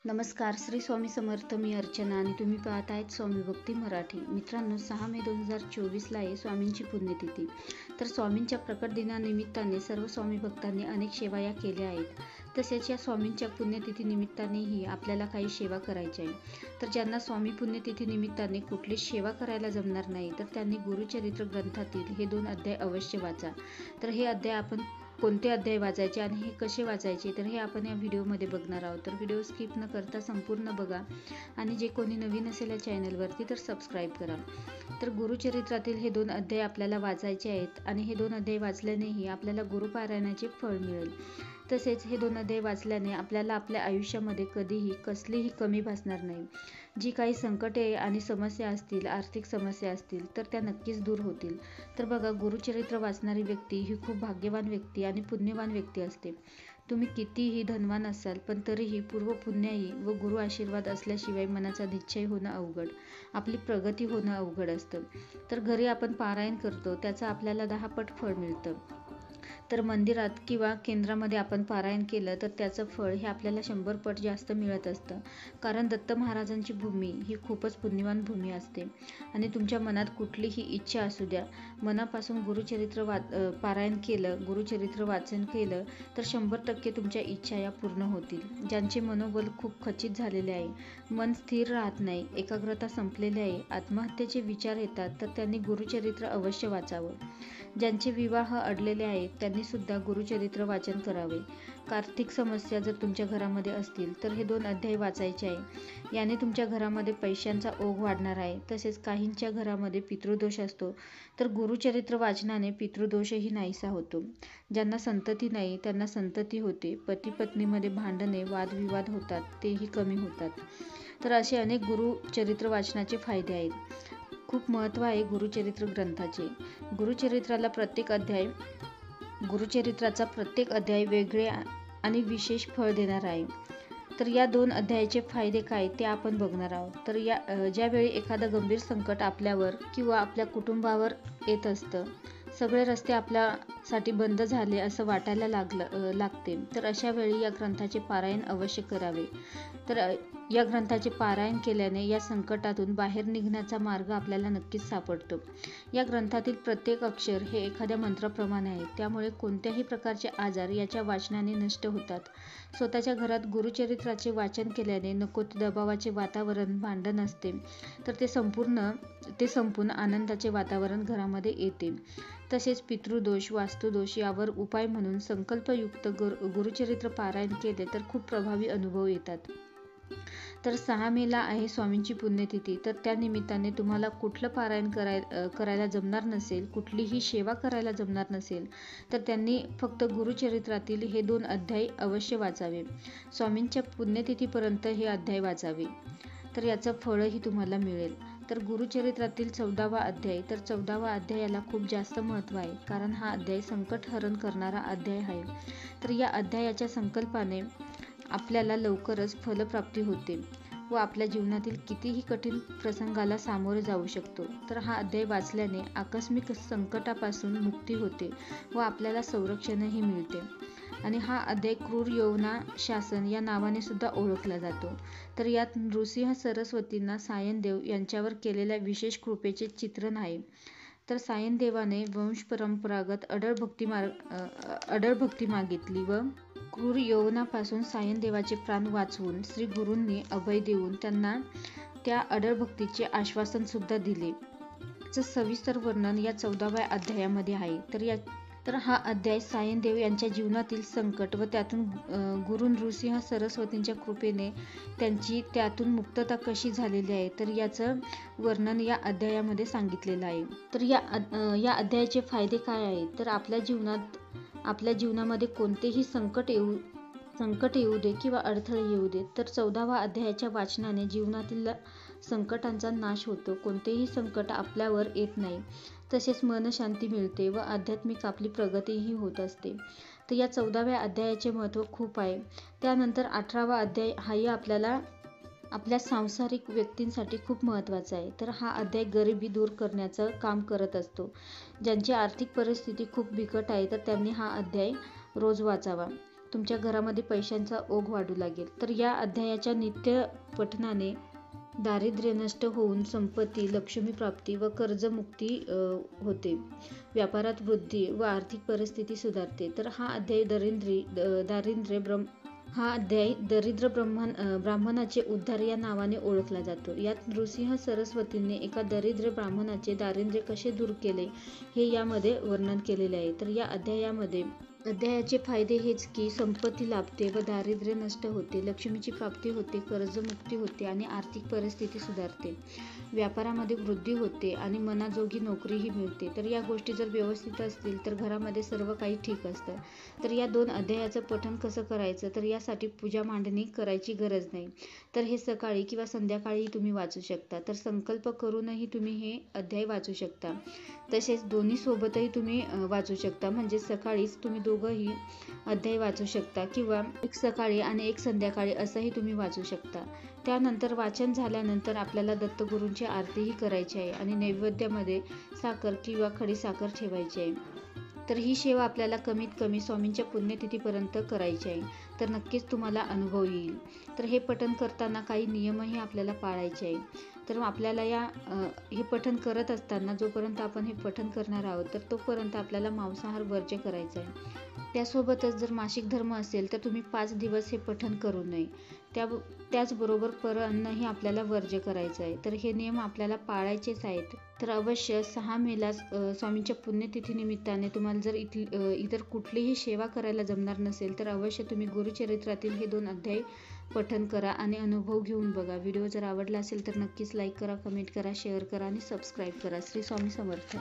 नमस्कार. श्री स्वामी समर्थ. मी अर्चना आणि तुम्ही पाहत आहेत स्वामी भक्ती मराठी. मित्रांनो, 6 मे 2024ला आहे स्वामींची पुण्यतिथी. तर स्वामींच्या प्रकट दिनानिमित्ताने सर्व स्वामी भक्तांनी अनेक सेवा या केल्या आहेत. तसेच या स्वामींच्या पुण्यतिथी निमित्तानेही आपल्याला काही सेवा करायच्या आहे. तर ज्यांना स्वामी पुण्यतिथी निमित्ताने कुठलीच सेवा करायला जमणार नाही, तर त्यांनी गुरुचरित्र ग्रंथातील हे 2 अध्याय अवश्य वाचा. तर हे अध्याय आपण कोणते अध्याय वाचायचे आणि हे कसे वाचायचे, तर हे आपण या व्हिडिओमध्ये बघणार आहोत. तर व्हिडिओ स्किप न करता संपूर्ण बघा आणि जे कोणी नवीन असेल या चॅनलवरती तर सबस्क्राईब करा. तर गुरुचरित्रातील हे 2 अध्याय आपल्याला वाचायचे आहेत आणि हे 2 अध्याय वाचल्यानेही आपल्याला गुरुपारायणाचे फळ मिळेल. तसेच हे 2 अध्याय वाचल्याने आपल्याला आपल्या आयुष्यामध्ये कधीही कसलीही कमी भासणार नाही. जी काही संकटे आणि समस्या असतील, आर्थिक समस्या असतील, तर त्या नक्कीच दूर होतील. तर बघा, गुरुचरित्र वाचणारी व्यक्ती ही खूप भाग्यवान व्यक्ती आणि पुण्यवान व्यक्ती असते. तुम्ही कितीही धनवान असाल, पण तरीही पूर्व पुण्याई व गुरु आशीर्वाद असल्याशिवाय मनाचा निश्चय होणं अवघड, आपली प्रगती होणं अवघड असतं. तर घरी आपण पारायण करतो, त्याचं आपल्याला 10 पट फळ मिळतं. तर मंदिरात किंवा केंद्रामध्ये आपण पारायण केलं तर त्याचं फळ हे आपल्याला 100 पट जास्त मिळत असतं. कारण दत्त महाराजांची भूमी ही खूपच पुण्यवान भूमी असते. आणि तुमच्या मनात कुठलीही इच्छा असू द्या, मनापासून गुरुचरित्र पारायण केलं, गुरुचरित्र वाचन केलं तर 100% तुमच्या इच्छा या पूर्ण होतील. ज्यांचे मनोबल खूप खचित झालेले आहे, मन स्थिर राहत नाही, एकाग्रता संपलेली आहे, आत्महत्येचे विचार येतात, तर त्यांनी गुरुचरित्र अवश्य वाचावं. ज्यांचे विवाह अडलेले आहेत त्यांनी सुद्धा गुरुचरित्र वाचन करावे. आर्थिक समस्या जर तुमच्या घरामध्ये असतील तर हे 2 अध्याय वाचायचे आहे. याने तुमच्या घरामध्ये पैशांचा ओघ वाढणार आहे. तसेच काहींच्या घरामध्ये पितृदोष असतो, तर गुरुचरित्र वाचनाने पितृदोषही नाहीसा होतो. ज्यांना संतती नाही त्यांना संतती होते. पती पत्नीमध्ये भांडणे, वादविवाद होतात, तेही कमी होतात. तर असे अनेक गुरुचरित्र वाचनाचे फायदे आहेत. खूप महत्त्व आहे गुरुचरित्र ग्रंथाचे. गुरुचरित्राचा प्रत्येक अध्याय वेगळे आणि विशेष फळ देणार आहे. तर या 2 अध्यायाचे फायदे काय ते आपण बघणार आहोत. तर ज्यावेळी एखादं गंभीर संकट आपल्यावर किंवा आपल्या कुटुंबावर येत असतं, सगळे रस्ते आपल्यासाठी बंद झाले असं वाटायला लागते, तर अशा वेळी या ग्रंथाचे पारायण अवश्य करावे. तर या ग्रंथाचे पारायण केल्याने या संकटातून बाहेर निघण्याचा मार्ग आपल्याला नक्कीच सापडतो. या ग्रंथातील प्रत्येक अक्षर हे एखाद्या मंत्राप्रमाणे आहे, त्यामुळे कोणत्याही प्रकारचे आजार याच्या वाचनाने नष्ट होतात. स्वतःच्या घरात गुरुचरित्राचे वाचन केल्याने नको ते दबावाचे वातावरण, भांडण असते, तर ते संपून आनंदाचे वातावरण घरामध्ये येते. तसेच पितृदोष, वास्तुदोष यावर उपाय म्हणून संकल्पयुक्त गुरुचरित्र पारायण केले तर खूप प्रभावी अनुभव येतात. तर 6 मेला आहे स्वामींची पुण्यतिथी. तर त्या निमित्ताने तुम्हाला कुठलं पारायण करायला जमणार नसेल, कुठलीही सेवा करायला जमणार नसेल, तर त्यांनी फक्त गुरुचरित्रातील हे 2 अध्याय अवश्य वाचावे. स्वामींच्या पुण्यतिथीपर्यंत हे अध्याय वाचावे, तर याचं फळही तुम्हाला मिळेल. तर गुरुचरित्रातील 14वा अध्याय, तर 14व्या अध्यायाला खूप जास्त महत्त्व आहे, कारण हा अध्याय संकट हरण करणारा अध्याय आहे. तर या अध्यायाच्या संकल्पाने आपल्याला लवकरच फलप्राप्ती होते व आपल्या जीवनातील कितीही कठीण प्रसंगाला सामोरे जाऊ शकतो. तर हा अध्याय वाचल्याने आकस्मिक संकटापासून मुक्ती होते व आपल्याला संरक्षणही मिळते. आणि हा अध्याय क्रूर यवना शासन या नावाने सुद्धा ओळखला जातो. तर यात नृसिंह सरस्वतींना सायनदेव यांच्यावर केलेल्या विशेष कृपेचे चित्रण आहे. तर सायनदेवाने वंशपरंपरागत अढळ भक्ती मागितली व क्रूर यवनापासून सायनदेवाचे प्राण वाचवून श्री गुरूंनी अभय देऊन त्यांना त्या अढळ भक्तीचे आश्वासन सुद्धा दिले. याचं सविस्तर वर्णन या 14व्या अध्यायामध्ये आहे. तर हा अध्याय सायनदेव यांच्या जीवनातील संकट व त्यातून गुरु नृसिंह सरस्वतींच्या कृपेने त्यांची त्यातून मुक्तता कशी झालेली आहे, तर याचं वर्णन या अध्यायामध्ये सांगितलेलं आहे. तर या अध्यायाचे फायदे काय आहेत, तर आपल्या जीवनामध्ये कोणतेही संकट येऊ दे किंवा अडथळे येऊ दे, तर 14व्या अध्यायाच्या वाचनाने जीवनातील संकटांचा नाश होतो. कोणतेही संकट आपल्यावर येत नाही. तसेच मनशांती मिळते व आध्यात्मिक आपली प्रगतीही होत असते. तर या 14व्या अध्यायाचे महत्त्व खूप आहे. त्यानंतर 18वा अध्याय हाही आपल्या सांसारिक व्यक्तींसाठी खूप महत्त्वाचा आहे. तर हा अध्याय गरिबी दूर करण्याचं काम करत असतो. ज्यांची आर्थिक परिस्थिती खूप बिकट आहे, तर त्यांनी हा अध्याय रोज वाचावा. तुमच्या घरामध्ये पैशांचा ओघ वाढू लागेल. तर या अध्यायाच्या नित्य पठनाने दारिद्र्य नष्ट होऊन संपत्ती, लक्ष्मी प्राप्ती व कर्जमुक्ती होते. व्यापारात वृद्धी व आर्थिक परिस्थिती सुधारते. तर हा अध्याय दरिद्र ब्राह्मणाचे उद्धार या नावाने ओळखला जातो. यात नृसिंह सरस्वतींनी एका दरिद्र ब्राह्मणाचे दारिद्र्य कसे दूर केले हे यामध्ये वर्णन केलेले आहे. तर या अध्यायाचे फायदे हेच की संपत्ती लाभते व दारिद्र्य नष्ट होते, लक्ष्मीची प्राप्ती होते, कर्जमुक्ती होते आणि आर्थिक परिस्थिती सुधारते. व्यापारामध्ये वृद्धी होते आणि मनाजोगी नोकरीही मिळते. तर या गोष्टी जर व्यवस्थित असतील तर घरामध्ये सर्व काही ठीक असतं. तर या 2 अध्यायाचं पठण कसं करायचं, तर यासाठी पूजा मांडणी करायची गरज नाही. तर हे सकाळी किंवा संध्याकाळी तुम्ही वाचू शकता. तर संकल्प करूनही तुम्ही हे अध्याय वाचू शकता. तसेच दोन्ही सोबतही तुम्ही वाचू शकता. म्हणजे सकाळीच तुम्ही दोघंही अध्याय वाचू शकता किंवा एक सकाळी आणि एक संध्याकाळी असंही तुम्ही वाचू शकता. त्यानंतर वाचन झाल्यानंतर आपल्याला दत्तगुरूंची आरतीही करायची आहे आणि नैवेद्यामध्ये साखर किंवा खडीसाखर ठेवायची आहे. तर ही सेवा आपल्याला कमीत कमी स्वामींच्या पुण्यतिथीपर्यंत करायची आहे. तर नक्कीच तुम्हाला अनुभव येईल. तर हे पठण करताना काही नियमही आपल्याला पाळायचे आहे. तर आपल्याला हे पठण करत असताना जोपर्यंत आपण हे पठण करणार आहोत तर तोपर्यंत आपल्याला मांसाहार वर्ज्य करायचा आहे. त्यासोबतच जर मासिक धर्म असेल तर तुम्ही 5 दिवस हे पठण करू नये. त्याचबरोबर परअन्नही आपल्याला वर्ज्य करायचं आहे. तर हे नियम आपल्याला पाळायचेच आहेत. तर अवश्य 6 मेला स्वामींच्या पुण्यतिथीनिमित्ताने तुम्हाला जर इतर कुठलीही सेवा करायला जमणार नसेल तर अवश्य तुम्ही गुरुचरित्रातील हे 2 अध्याय पठण करा आणि अनुभव घेऊन बघा. व्हिडिओ जर आवडला असेल तर नक्कीच लाईक करा, कमेंट करा, शेअर करा आणि सबस्क्राईब करा. श्री स्वामी समर्थ.